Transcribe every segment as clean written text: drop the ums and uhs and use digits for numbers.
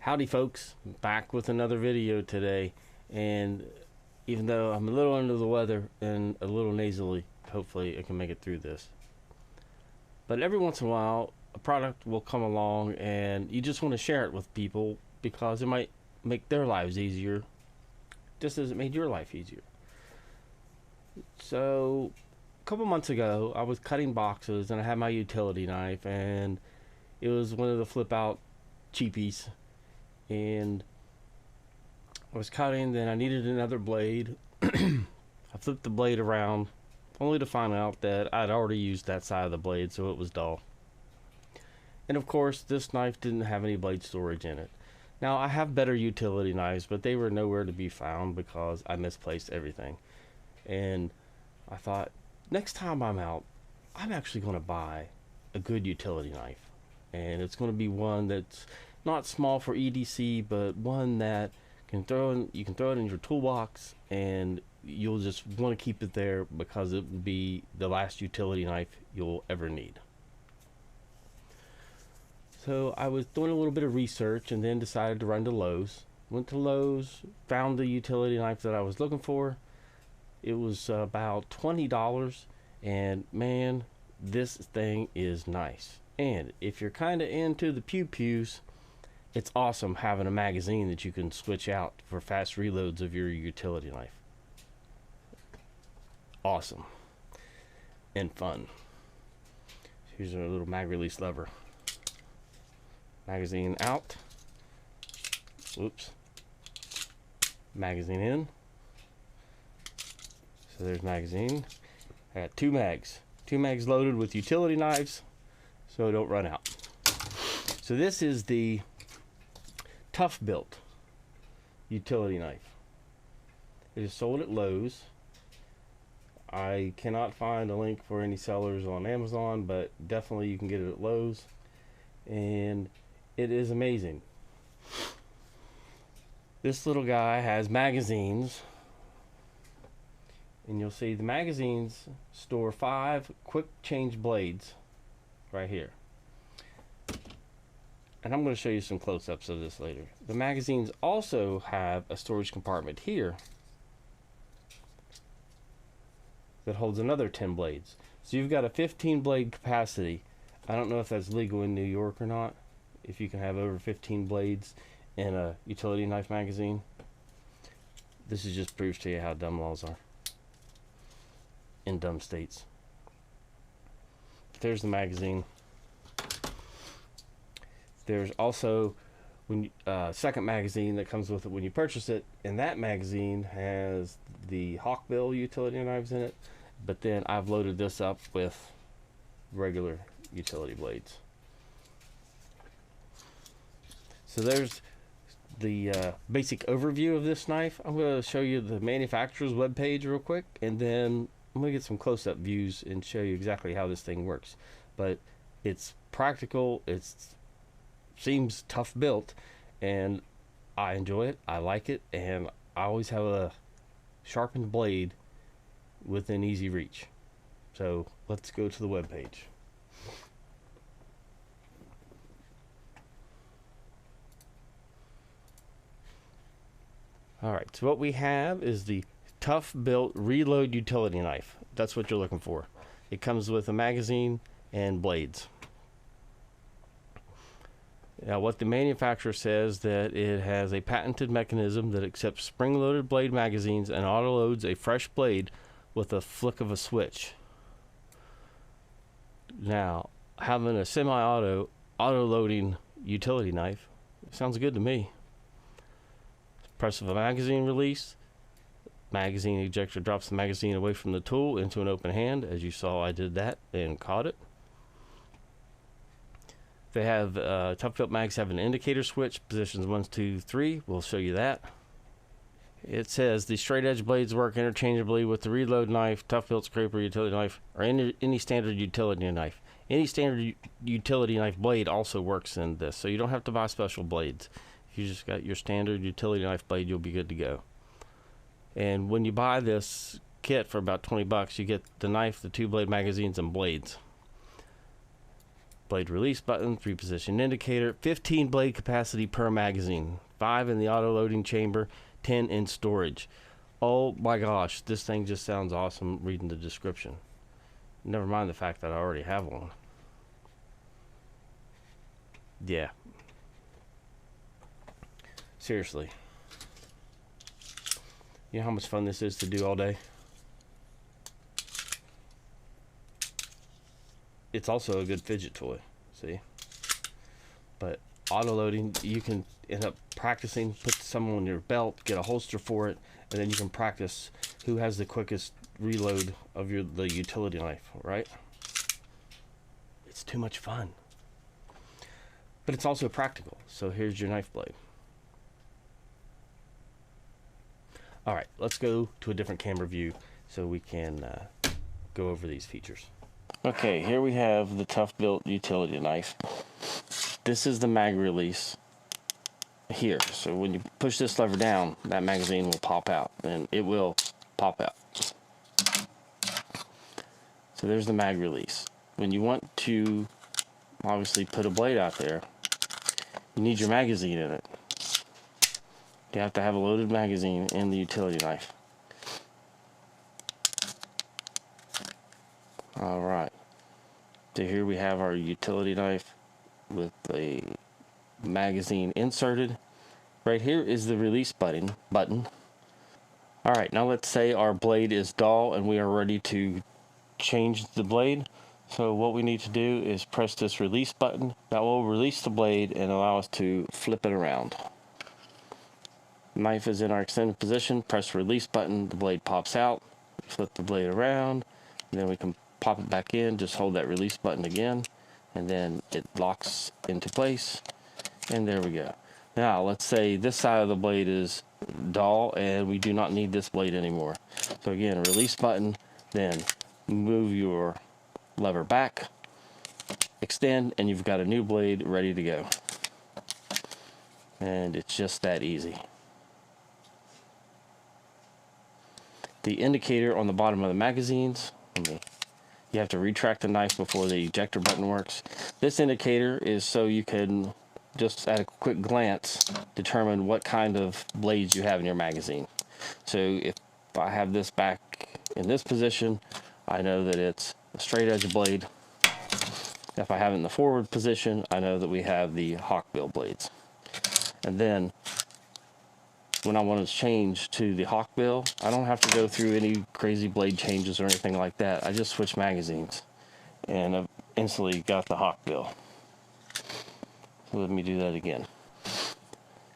Howdy folks, back with another video today, and even though I'm a little under the weather and a little nasally, hopefully I can make it through this. But every once in a while a product will come along and you just want to share it with people because it might make their lives easier just as it made your life easier. So a couple months ago I was cutting boxes and I had my utility knife, and it was one of the flip out cheapies, and I was cutting, then I needed another blade. I flipped the blade around only to find out that I'd already used that side of the blade, so it was dull. And of course this knife didn't have any blade storage in it. Now I have better utility knives, but they were nowhere to be found because I misplaced everything. And I thought, next time I'm out, I'm actually going to buy a good utility knife, and it's going to be one that's not small for EDC, but one that you can throw it in your toolbox and you'll just want to keep it there because it will be the last utility knife you'll ever need. So I was doing a little bit of research and then decided to run to Lowe's. Went to Lowe's, found the utility knife that I was looking for. It was about $20, and man, this thing is nice. And if you're kind of into the pew-pews, it's awesome having a magazine that you can switch out for fast reloads of your utility knife. Awesome and fun. Here's a little mag release lever. Magazine out. Whoops. Magazine in. So there's magazine. I got two mags loaded with utility knives so I don't run out. So this is the Toughbuilt utility knife. It is sold at Lowe's. I cannot find a link for any sellers on Amazon, but definitely you can get it at Lowe's, and it is amazing. This little guy has magazines, and you'll see the magazines store 5 quick change blades right here. And I'm going to show you some close-ups of this later. The magazines also have a storage compartment here that holds another 10 blades. So you've got a 15 blade capacity. I don't know if that's legal in New York or not, if you can have over 15 blades in a utility knife magazine. This is just proves to you how dumb laws are in dumb states. There's the magazine. There's also second magazine that comes with it when you purchase it, and that magazine has the hawkbill utility knives in it, but then I've loaded this up with regular utility blades. So there's the basic overview of this knife. I'm going to show you the manufacturer's webpage real quick, and then I'm going to get some close-up views and show you exactly how this thing works. But it's practical, seems tough built, and I enjoy it. I like it, and I always have a sharpened blade within easy reach. So let's go to the web page. Alright, so what we have is the Toughbuilt Reload utility knife. That's what you're looking for. It comes with a magazine and blades. Now, what the manufacturer says that it has a patented mechanism that accepts spring-loaded blade magazines and auto-loads a fresh blade with a flick of a switch. Now, having a semi-auto auto-loading utility knife sounds good to me. Press of a magazine release. Magazine ejector drops the magazine away from the tool into an open hand. As you saw, I did that and caught it. They have Toughbuilt mags have an indicator switch, positions 1, 2, 3. We'll show you that. It says the straight edge blades work interchangeably with the reload knife, Toughbuilt scraper utility knife, or any standard utility knife. Any standard utility knife blade also works in this, so you don't have to buy special blades. If you just got your standard utility knife blade, you'll be good to go. And when you buy this kit for about $20, you get the knife, the 2 blade magazines, and blades. blade release button, 3-position indicator, 15 blade capacity per magazine, 5 in the auto loading chamber, 10 in storage. Oh my gosh, this thing just sounds awesome reading the description. Never mind the fact that I already have one. Yeah. Seriously. You know how much fun this is to do all day? It's also a good fidget toy, see? But auto loading, you can end up practicing, put some on your belt, get a holster for it, and then you can practice who has the quickest reload of the utility knife, right? It's too much fun. But it's also practical. So here's your knife blade. All right, let's go to a different camera view so we can go over these features. Okay, here we have the Toughbuilt utility knife. This is the mag release here. So when you push this lever down, that magazine will pop out, and it will pop out. So there's the mag release. When you want to obviously put a blade out there, you need your magazine in it. You have to have a loaded magazine in the utility knife. Alright, so here we have our utility knife with a magazine inserted. Right here is the release button. Alright, now let's say our blade is dull and we are ready to change the blade. So what we need to do is press this release button. That will release the blade and allow us to flip it around. Knife is in our extended position. Press the release button, the blade pops out. Flip the blade around, and then we can pop it back in. Just hold that release button again, and then it locks into place. And there we go. Now let's say this side of the blade is dull and we do not need this blade anymore. So again, release button, then move your lever back, extend, and you've got a new blade ready to go. And it's just that easy. The indicator on the bottom of the magazines, you have to retract the knife before the ejector button works. This indicator is so you can just at a quick glance determine what kind of blades you have in your magazine. So if I have this back in this position, I know that it's a straight edge blade. If I have it in the forward position, I know that we have the hawkbill blades. And then when I want to change to the hawkbill, I don't have to go through any crazy blade changes or anything like that. I just switch magazines and I've instantly got the hawkbill. So let me do that again.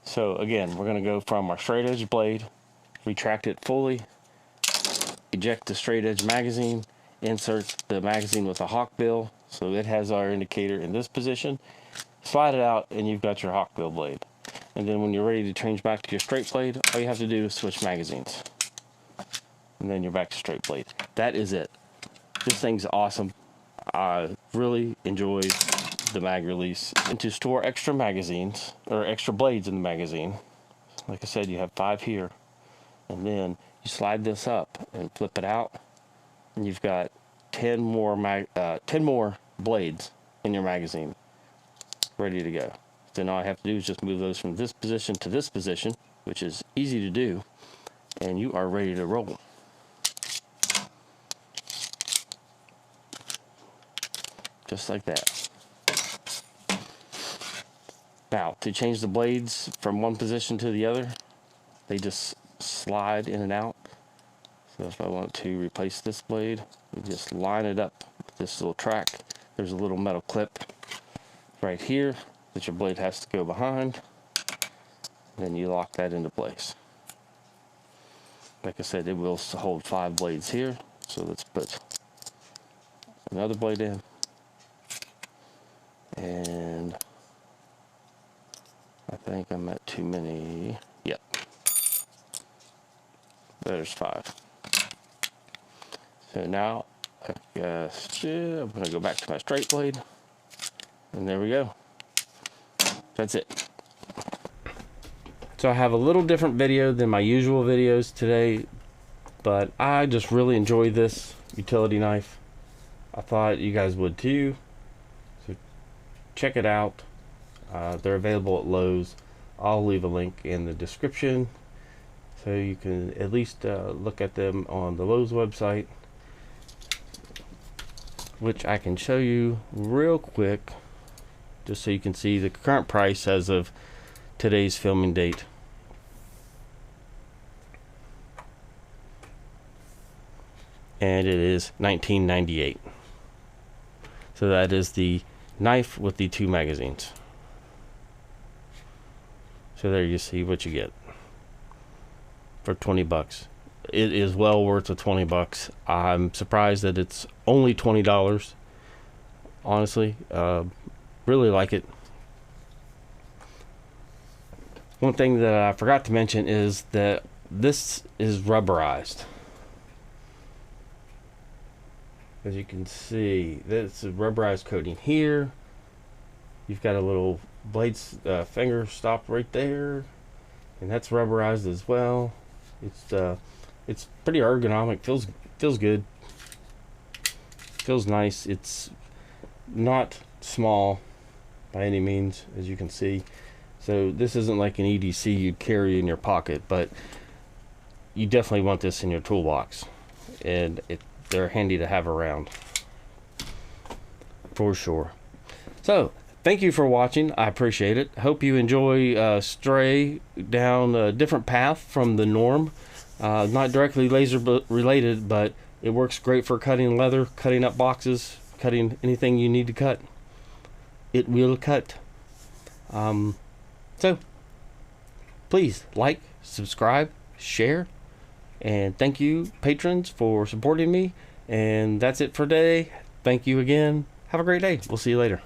So again, we're going to go from our straight edge blade, retract it fully, eject the straight edge magazine, insert the magazine with a hawkbill, so it has our indicator in this position, slide it out, and you've got your hawkbill blade. And then when you're ready to change back to your straight blade, all you have to do is switch magazines. And then you're back to straight blade. That is it. This thing's awesome. I really enjoy the mag release. And to store extra magazines, or extra blades in the magazine, like I said, you have 5 here. And then you slide this up and flip it out, and you've got 10 more blades in your magazine ready to go. Then all I have to do is just move those from this position to this position, which is easy to do, and you are ready to roll. Just like that. Now, to change the blades from one position to the other, they just slide in and out. So if I want to replace this blade, you just line it up with this little track. There's a little metal clip right here that your blade has to go behind, and then you lock that into place. Like I said, it will hold 5 blades here, so let's put another blade in, and I think I'm at too many. Yep, there's 5. So now I guess I'm going to go back to my straight blade, and there we go. That's it. So I have a little different video than my usual videos today, but I just really enjoyed this utility knife. I thought you guys would too. So check it out. They're available at Lowe's. I'll leave a link in the description so you can at least look at them on the Lowe's website, which I can show you real quick just so you can see the current price as of today's filming date. And it is $19.98. So that is the knife with the 2 magazines. So there you see what you get for 20 bucks. It is well worth the 20 bucks. I'm surprised that it's only $20. Honestly, really like it. One thing that I forgot to mention is that this is rubberized. As you can see, that's a rubberized coating here. You've got a little blade finger stop right there, and that's rubberized as well. It's pretty ergonomic. Feels good. Feels nice. It's not small by any means, as you can see. So this isn't like an EDC you'd carry in your pocket, but you definitely want this in your toolbox, and they're handy to have around for sure. So thank you for watching. I appreciate it. Hope you enjoy stray down a different path from the norm. Not directly laser related, but it works great for cutting leather, cutting up boxes, cutting anything you need to cut. It will cut. So please like, subscribe, share, and thank you patrons for supporting me. And that's it for today. Thank you again. Have a great day. We'll see you later.